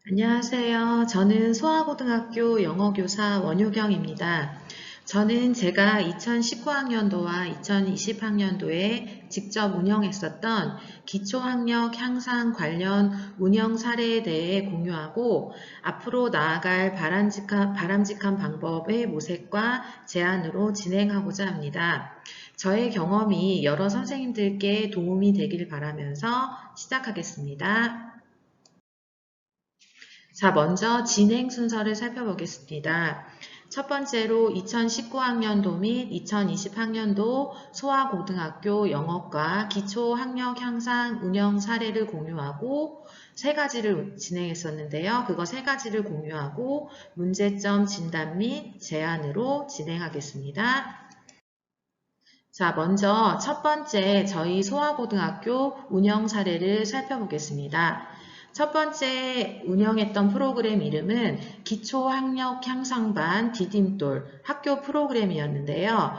안녕하세요. 저는 소아고등학교 영어교사 원효경입니다. 저는 제가 2019학년도와 2020학년도에 직접 운영했었던 기초학력 향상 관련 운영 사례에 대해 공유하고 앞으로 나아갈 바람직한 방법의 모색과 제안으로 진행하고자 합니다. 저의 경험이 여러 선생님들께 도움이 되길 바라면서 시작하겠습니다. 자, 먼저 진행 순서를 살펴보겠습니다. 첫 번째로 2019학년도 및 2020학년도 소아고등학교 영어과 기초학력 향상 운영 사례를 공유하고 세 가지를 진행했었는데요. 그거 세 가지를 공유하고 문제점 진단 및 제안으로 진행하겠습니다. 자, 먼저 첫 번째 저희 소아고등학교 운영 사례를 살펴보겠습니다. 첫 번째 운영했던 프로그램 이름은 기초학력 향상반 디딤돌 학교 프로그램이었는데요.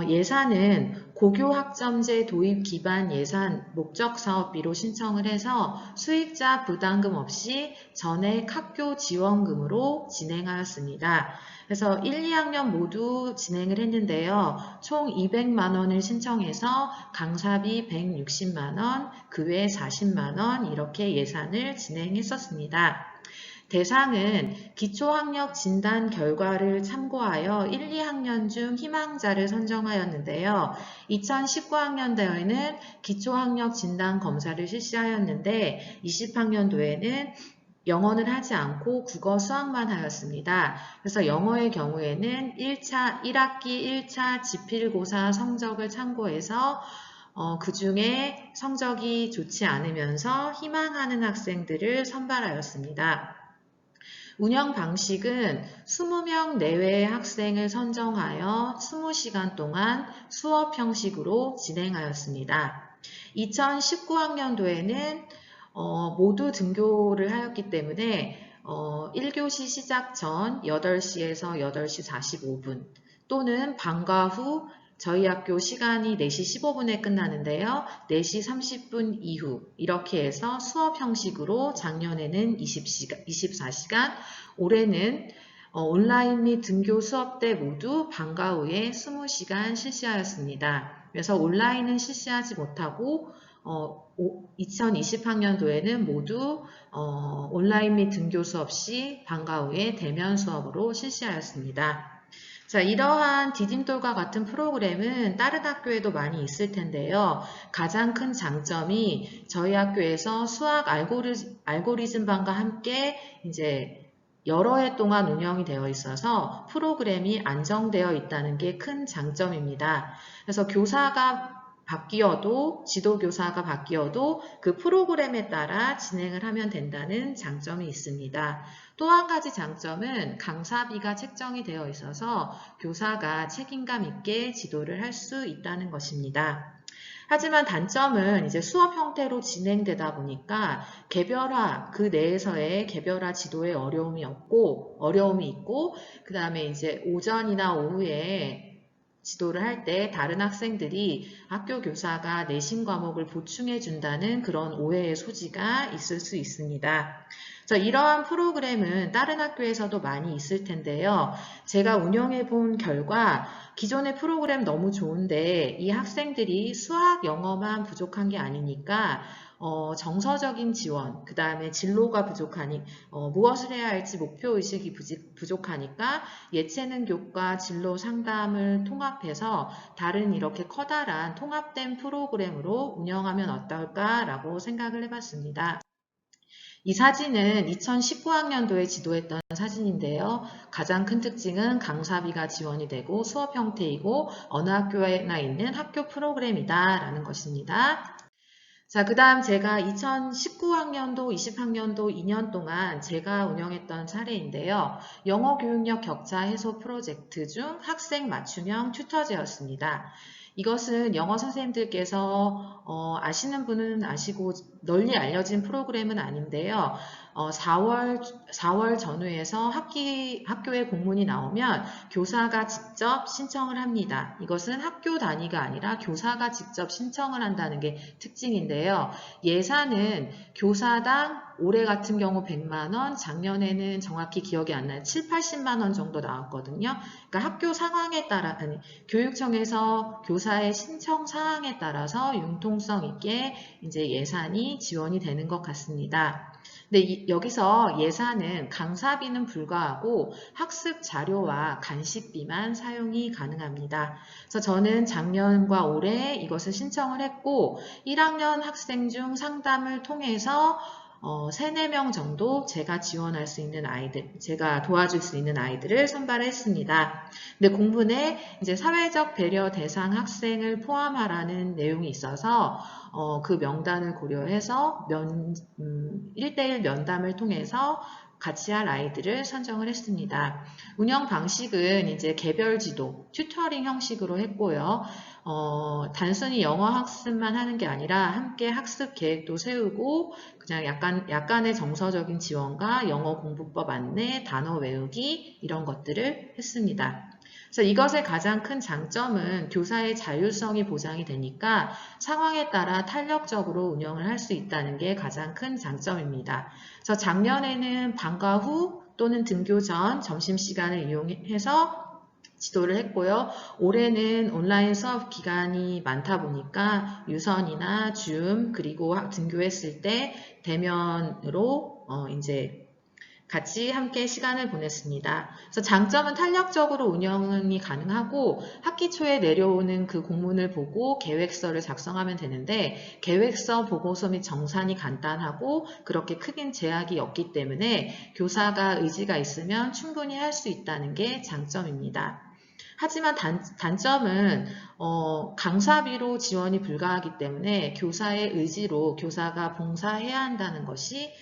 예산은 고교학점제 도입 기반 예산 목적 사업비로 신청을 해서 수익자 부담금 없이 전액 학교 지원금으로 진행하였습니다. 그래서 1, 2학년 모두 진행을 했는데요. 총 200만 원을 신청해서 강사비 160만 원, 그 외 40만 원 이렇게 예산을 진행했었습니다. 대상은 기초학력 진단 결과를 참고하여 1, 2학년 중 희망자를 선정하였는데요. 2019학년도에는 기초학력 진단 검사를 실시하였는데 20학년도에는 영어는 하지 않고 국어, 수학만 하였습니다. 그래서 영어의 경우에는 1학기 1차 지필고사 성적을 참고해서 그 중에 성적이 좋지 않으면서 희망하는 학생들을 선발하였습니다. 운영 방식은 20명 내외의 학생을 선정하여 20시간 동안 수업 형식으로 진행하였습니다. 2019학년도에는 모두 등교를 하였기 때문에 1교시 시작 전 8시에서 8시 45분 또는 방과 후 저희 학교 시간이 4시 15분에 끝나는데요. 4시 30분 이후 이렇게 해서 수업 형식으로 작년에는 24시간, 올해는 온라인 및 등교 수업 때 모두 방과 후에 20시간 실시하였습니다. 그래서 온라인은 실시하지 못하고 2020학년도에는 모두 온라인 및 등교 수업 시 방과 후에 대면 수업으로 실시하였습니다. 자, 이러한 디딤돌과 같은 프로그램은 다른 학교에도 많이 있을 텐데요. 가장 큰 장점이 저희 학교에서 수학 알고리즘반과 함께 이제 여러 해 동안 운영이 되어 있어서 프로그램이 안정되어 있다는 게 큰 장점입니다. 그래서 교사가 바뀌어도 지도교사가 바뀌어도 그 프로그램에 따라 진행을 하면 된다는 장점이 있습니다. 또 한 가지 장점은 강사비가 책정이 되어 있어서 교사가 책임감 있게 지도를 할 수 있다는 것입니다. 하지만 단점은 이제 수업 형태로 진행되다 보니까 개별화, 그 내에서의 개별화 지도에 어려움이 있고, 그 다음에 이제 오전이나 오후에 지도를 할 때 다른 학생들이 학교 교사가 내신 과목을 보충해 준다는 그런 오해의 소지가 있을 수 있습니다. 그래서 이러한 프로그램은 다른 학교에서도 많이 있을 텐데요. 제가 운영해 본 결과 기존의 프로그램 너무 좋은데 이 학생들이 수학, 영어만 부족한 게 아니니까 정서적인 지원, 그 다음에 진로가 부족하니 무엇을 해야 할지 목표의식이 부족하니까 예체능 교과 진로 상담을 통합해서 다른 이렇게 커다란 통합된 프로그램으로 운영하면 어떨까라고 생각을 해봤습니다. 이 사진은 2019학년도에 지도했던 사진인데요. 가장 큰 특징은 강사비가 지원이 되고 수업 형태이고 어느 학교에나 있는 학교 프로그램이다라는 것입니다. 자, 그 다음 제가 2019학년도, 20학년도 2년 동안 제가 운영했던 사례인데요. 영어 교육력 격차 해소 프로젝트 중 학생 맞춤형 튜터제였습니다. 이것은 영어 선생님들께서 아시는 분은 아시고 널리 알려진 프로그램은 아닌데요. 4월 전후에서 학교에 공문이 나오면 교사가 직접 신청을 합니다. 이것은 학교 단위가 아니라 교사가 직접 신청을 한다는 게 특징인데요. 예산은 교사당 올해 같은 경우 100만 원, 작년에는 정확히 기억이 안 나요. 7, 80만 원 정도 나왔거든요. 그러니까 학교 상황에 따라, 교육청에서 교사의 신청 사항에 따라서 융통성 있게 이제 예산이 지원이 되는 것 같습니다. 근데 여기서 예산은 강사비는 불가하고 학습 자료와 간식비만 사용이 가능합니다. 그래서 저는 작년과 올해 이것을 신청을 했고 1학년 학생 중 상담을 통해서 3, 4명 정도 제가 지원할 수 있는 아이들, 제가 도와줄 수 있는 아이들을 선발했습니다. 근데 공문에 이제 사회적 배려 대상 학생을 포함하라는 내용이 있어서 그 명단을 고려해서 1대1 면담을 통해서 같이 할 아이들을 선정을 했습니다. 운영 방식은 이제 개별 지도, 튜터링 형식으로 했고요. 단순히 영어 학습만 하는 게 아니라 함께 학습 계획도 세우고 그냥 약간의 정서적인 지원과 영어 공부법 안내, 단어 외우기 이런 것들을 했습니다. 그래서 이것의 가장 큰 장점은 교사의 자율성이 보장이 되니까 상황에 따라 탄력적으로 운영을 할 수 있다는 게 가장 큰 장점입니다. 그래서 작년에는 방과 후 또는 등교 전 점심시간을 이용해서 지도를 했고요. 올해는 온라인 수업 기간이 많다 보니까 유선이나 줌 그리고 등교했을 때 대면으로 이제 같이 함께 시간을 보냈습니다. 그래서 장점은 탄력적으로 운영이 가능하고 학기 초에 내려오는 그 공문을 보고 계획서를 작성하면 되는데 계획서 보고서 및 정산이 간단하고 그렇게 크긴 제약이 없기 때문에 교사가 의지가 있으면 충분히 할 수 있다는 게 장점입니다. 하지만 단점은 강사비로 지원이 불가하기 때문에 교사의 의지로 교사가 봉사해야 한다는 것이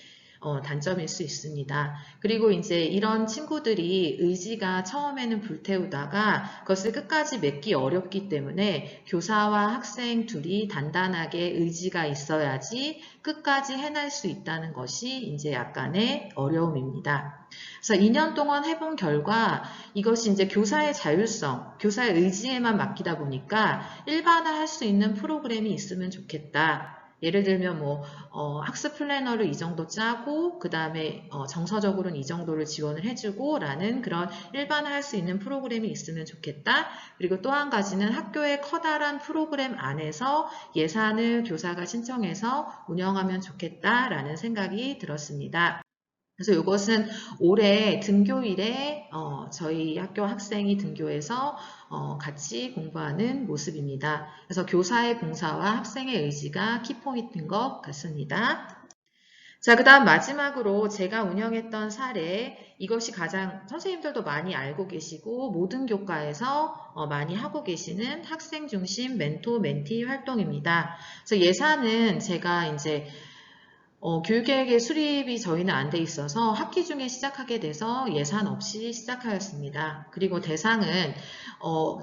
단점일 수 있습니다. 그리고 이제 이런 친구들이 의지가 처음에는 불태우다가 그것을 끝까지 맺기 어렵기 때문에 교사와 학생 둘이 단단하게 의지가 있어야지 끝까지 해낼 수 있다는 것이 이제 약간의 어려움입니다. 그래서 2년 동안 해본 결과 이것이 이제 교사의 자율성, 교사의 의지에만 맡기다 보니까 일반화할 수 있는 프로그램이 있으면 좋겠다. 예를 들면 학습 플래너를 이 정도 짜고 그 다음에 정서적으로는 이 정도를 지원을 해주고 라는 그런 일반화할 수 있는 프로그램이 있으면 좋겠다. 그리고 또 한 가지는 학교의 커다란 프로그램 안에서 예산을 교사가 신청해서 운영하면 좋겠다라는 생각이 들었습니다. 그래서 이것은 올해 등교일에 저희 학교 학생이 등교해서 같이 공부하는 모습입니다. 그래서 교사의 봉사와 학생의 의지가 키포인트인 것 같습니다. 자, 그 다음 마지막으로 제가 운영했던 사례, 이것이 가장 선생님들도 많이 알고 계시고 모든 교과에서 많이 하고 계시는 학생 중심 멘토 멘티 활동입니다. 그래서 예산은 제가 이제 교육계획의 수립이 저희는 안 돼 있어서 학기 중에 시작하게 돼서 예산 없이 시작하였습니다. 그리고 대상은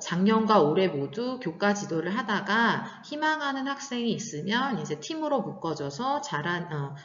작년과 올해 모두 교과 지도를 하다가 희망하는 학생이 있으면 이제 팀으로 묶어줘서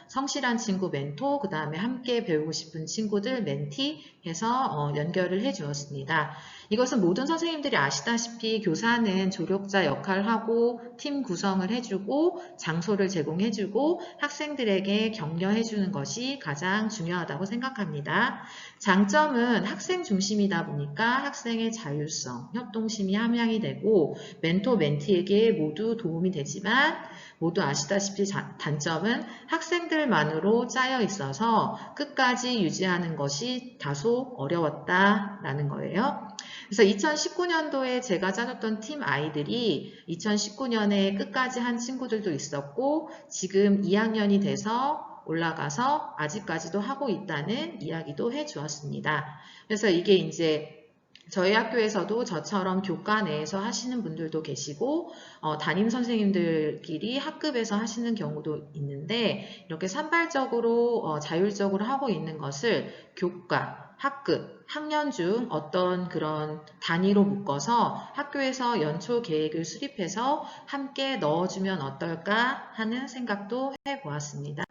성실한 친구 멘토, 그 다음에 함께 배우고 싶은 친구들 멘티 해서 연결을 해 주었습니다. 이것은 모든 선생님들이 아시다시피 교사는 조력자 역할을 하고 팀 구성을 해주고 장소를 제공해주고 학생들에게 격려해주는 것이 가장 중요하다고 생각합니다. 장점은 학생 중심이다 보니까 학생의 자율성, 협동심이 함양이 되고 멘토, 멘티에게 모두 도움이 되지만 모두 아시다시피 단점은 학생들만으로 짜여 있어서 끝까지 유지하는 것이 다소 어려웠다라는 거예요. 그래서 2019년도에 제가 짜줬던 팀 아이들이 2019년에 끝까지 한 친구들도 있었고 지금 2학년이 돼서 올라가서 아직까지도 하고 있다는 이야기도 해주었습니다. 그래서 이게 이제 저희 학교에서도 저처럼 교과 내에서 하시는 분들도 계시고 담임 선생님들끼리 학급에서 하시는 경우도 있는데 이렇게 산발적으로 자율적으로 하고 있는 것을 교과, 학급, 학년 중 어떤 그런 단위로 묶어서 학교에서 연초 계획을 수립해서 함께 넣어주면 어떨까 하는 생각도 해보았습니다.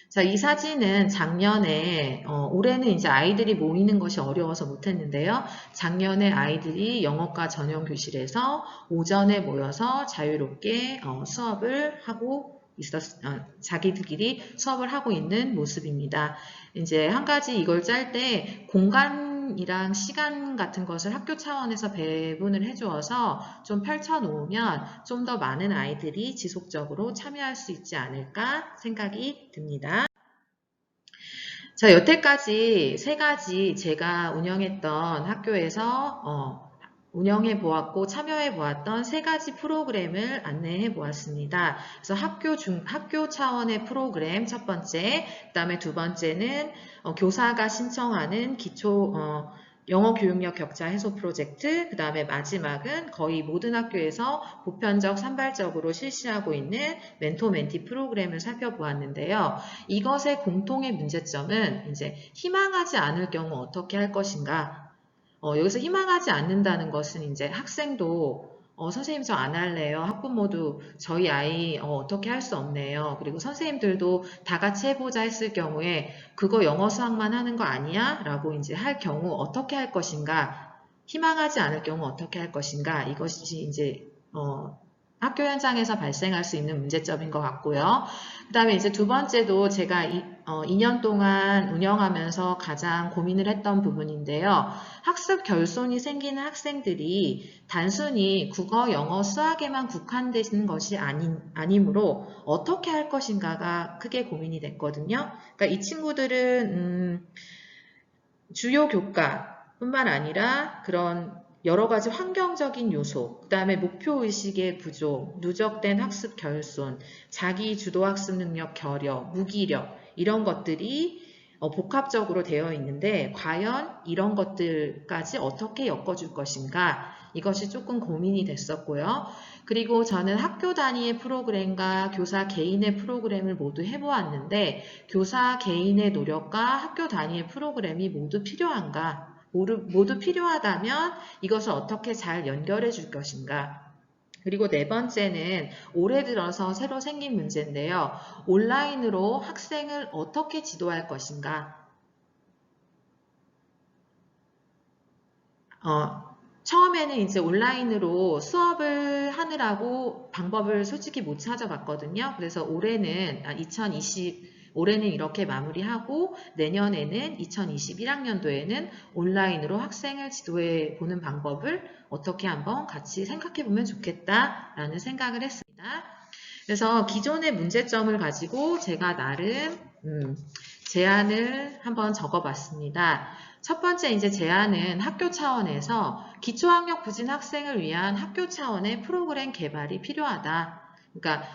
자, 이 사진은 작년에, 올해는 이제 아이들이 모이는 것이 어려워서 못했는데요. 작년에 아이들이 영어과 전용 교실에서 오전에 모여서 자유롭게 수업을 하고 자기들끼리 수업을 하고 있는 모습입니다. 이제 한 가지 이걸 짤 때 공간이랑 시간 같은 것을 학교 차원에서 배분을 해주어서 좀 펼쳐놓으면 좀 더 많은 아이들이 지속적으로 참여할 수 있지 않을까 생각이 듭니다. 자, 여태까지 세 가지 제가 운영했던 학교에서 운영해 보았고 참여해 보았던 세 가지 프로그램을 안내해 보았습니다. 그래서 학교 차원의 프로그램 첫 번째, 그다음에 두 번째는 교사가 신청하는 영어 교육력 격차 해소 프로젝트, 그 다음에 마지막은 거의 모든 학교에서 보편적 산발적으로 실시하고 있는 멘토-멘티 프로그램을 살펴보았는데요. 이것의 공통의 문제점은 이제 희망하지 않을 경우 어떻게 할 것인가. 여기서 희망하지 않는다는 것은 이제 학생도 선생님 저 안 할래요. 학부모도 저희 아이 어떻게 할 수 없네요. 그리고 선생님들도 다 같이 해보자 했을 경우에 그거 영어 수학만 하는 거 아니야? 라고 이제 할 경우 어떻게 할 것인가? 희망하지 않을 경우 어떻게 할 것인가? 이것이 이제 학교 현장에서 발생할 수 있는 문제점인 것 같고요. 그 다음에 이제 두 번째도 제가 2년 동안 운영하면서 가장 고민을 했던 부분인데요. 학습 결손이 생기는 학생들이 단순히 국어, 영어, 수학에만 국한되는 것이 아니므로 어떻게 할 것인가가 크게 고민이 됐거든요. 그러니까 이 친구들은 주요 교과뿐만 아니라 그런 여러 가지 환경적인 요소, 그 다음에 목표의식의 부족, 누적된 학습 결손, 자기 주도 학습 능력 결여, 무기력 이런 것들이 복합적으로 되어 있는데 과연 이런 것들까지 어떻게 엮어줄 것인가 이것이 조금 고민이 됐었고요. 그리고 저는 학교 단위의 프로그램과 교사 개인의 프로그램을 모두 해보았는데 교사 개인의 노력과 학교 단위의 프로그램이 모두 필요한가? 모두 필요하다면 이것을 어떻게 잘 연결해 줄 것인가? 그리고 네 번째는 올해 들어서 새로 생긴 문제인데요. 온라인으로 학생을 어떻게 지도할 것인가? 처음에는 이제 온라인으로 수업을 하느라고 방법을 솔직히 못 찾아봤거든요. 그래서 올해는 올해는 이렇게 마무리하고 내년에는 2021학년도에는 온라인으로 학생을 지도해 보는 방법을 어떻게 한번 같이 생각해 보면 좋겠다라는 생각을 했습니다. 그래서 기존의 문제점을 가지고 제가 나름 제안을 한번 적어봤습니다. 첫 번째 이제 제안은 학교 차원에서 기초학력 부진 학생을 위한 학교 차원의 프로그램 개발이 필요하다. 그러니까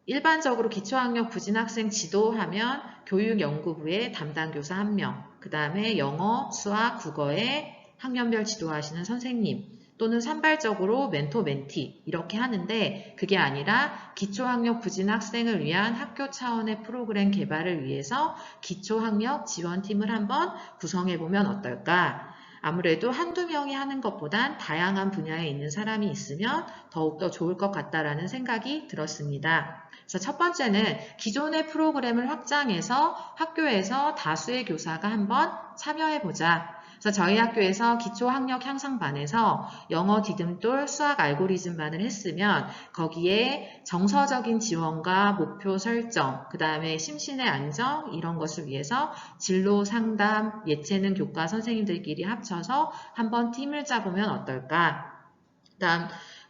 일반적으로 기초학력 부진 학생 지도하면 교육연구부의 담당 교사 1명, 그 다음에 영어, 수학, 국어에 학년별 지도하시는 선생님, 또는 산발적으로 멘토, 멘티 이렇게 하는데 그게 아니라 기초학력 부진 학생을 위한 학교 차원의 프로그램 개발을 위해서 기초학력 지원팀을 한번 구성해보면 어떨까? 아무래도 한두 명이 하는 것보단 다양한 분야에 있는 사람이 있으면 더욱더 좋을 것 같다라는 생각이 들었습니다. 그래서 첫 번째는 기존의 프로그램을 확장해서 학교에서 다수의 교사가 한번 참여해보자. 그래서 저희 학교에서 기초학력 향상반에서 영어 디딤돌 수학 알고리즘 반을 했으면 거기에 정서적인 지원과 목표 설정, 그 다음에 심신의 안정 이런 것을 위해서 진로 상담, 예체능 교과 선생님들끼리 합쳐서 한번 팀을 짜보면 어떨까?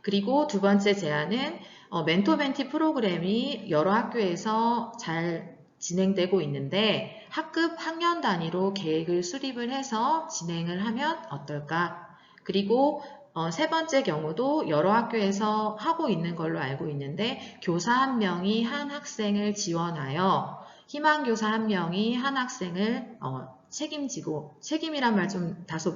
그리고 두 번째 제안은 멘토-멘티 프로그램이 여러 학교에서 잘 진행되고 있는데 학급 학년 단위로 계획을 수립을 해서 진행을 하면 어떨까? 그리고 세 번째 경우도 여러 학교에서 하고 있는 걸로 알고 있는데 교사 한 명이 한 학생을 지원하여 희망교사 한 명이 한 학생을 책임지고, 책임이란 말 좀 다소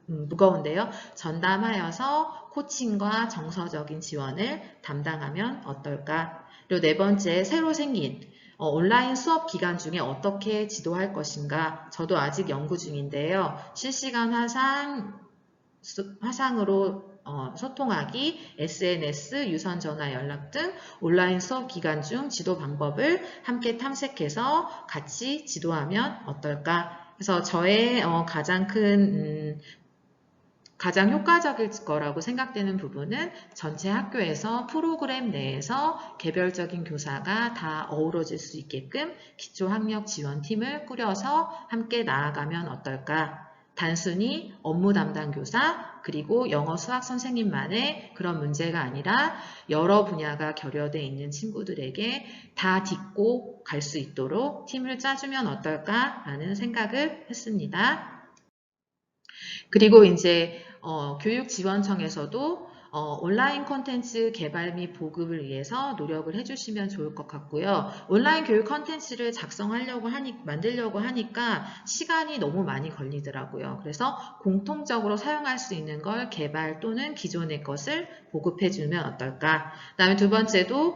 무거운데요. 전담하여서 코칭과 정서적인 지원을 담당하면 어떨까? 그리고 네 번째, 새로 생긴 온라인 수업 기간 중에 어떻게 지도할 것인가? 저도 아직 연구 중인데요. 실시간 화상으로 소통하기, SNS, 유선 전화 연락 등 온라인 수업 기간 중 지도 방법을 함께 탐색해서 같이 지도하면 어떨까? 그래서 저의 가장 효과적일 거라고 생각되는 부분은 전체 학교에서 프로그램 내에서 개별적인 교사가 다 어우러질 수 있게끔 기초학력 지원팀을 꾸려서 함께 나아가면 어떨까? 단순히 업무 담당 교사 그리고 영어 수학 선생님만의 그런 문제가 아니라 여러 분야가 결여되어 있는 친구들에게 다 딛고 갈 수 있도록 팀을 짜주면 어떨까라는 생각을 했습니다. 그리고 이제 교육지원청에서도 온라인 콘텐츠 개발 및 보급을 위해서 노력을 해주시면 좋을 것 같고요. 온라인 교육 콘텐츠를 만들려고 하니까 시간이 너무 많이 걸리더라고요. 그래서 공통적으로 사용할 수 있는 걸 개발 또는 기존의 것을 보급해주면 어떨까. 그다음에 두 번째도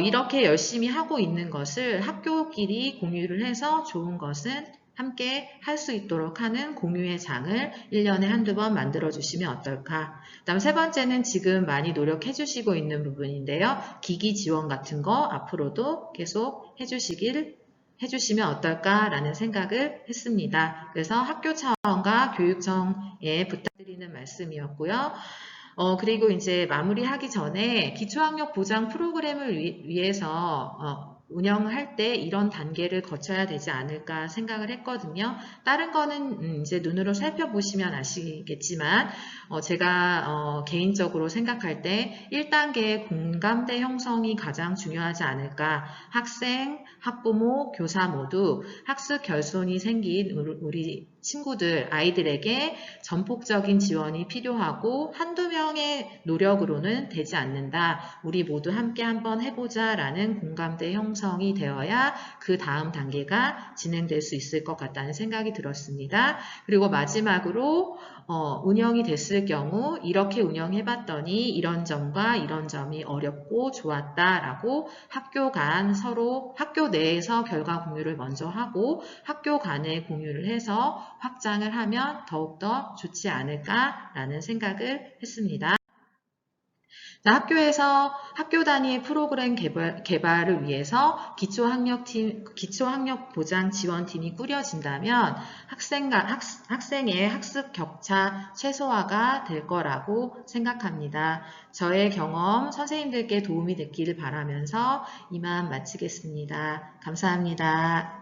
이렇게 열심히 하고 있는 것을 학교끼리 공유를 해서 좋은 것은 함께 할 수 있도록 하는 공유의 장을 1년에 한두 번 만들어 주시면 어떨까. 그다음 세 번째는 지금 많이 노력해 주시고 있는 부분인데요. 기기 지원 같은 거 앞으로도 계속 해주시면 어떨까라는 생각을 했습니다. 그래서 학교 차원과 교육청에 부탁드리는 말씀이었고요. 그리고 이제 마무리하기 전에 기초학력 보장 프로그램을 위해서 운영할 때 이런 단계를 거쳐야 되지 않을까 생각을 했거든요. 다른 거는 이제 눈으로 살펴보시면 아시겠지만 제가 개인적으로 생각할 때 1단계의 공감대 형성이 가장 중요하지 않을까. 학생, 학부모, 교사 모두 학습 결손이 생긴 우리 친구들, 아이들에게 전폭적인 지원이 필요하고 한두 명의 노력으로는 되지 않는다. 우리 모두 함께 한번 해보자 라는 공감대 형성이 되어야 그 다음 단계가 진행될 수 있을 것 같다는 생각이 들었습니다. 그리고 마지막으로 운영이 됐을 경우 이렇게 운영해봤더니 이런 점과 이런 점이 어렵고 좋았다라고 학교 내에서 결과 공유를 먼저 하고 학교 간에 공유를 해서 확장을 하면 더욱더 좋지 않을까라는 생각을 했습니다. 자, 학교에서 학교 단위 프로그램 개발을 위해서 기초학력 보장 지원팀이 꾸려진다면 학생의 학습 격차 최소화가 될 거라고 생각합니다. 저의 경험 선생님들께 도움이 됐기를 바라면서 이만 마치겠습니다. 감사합니다.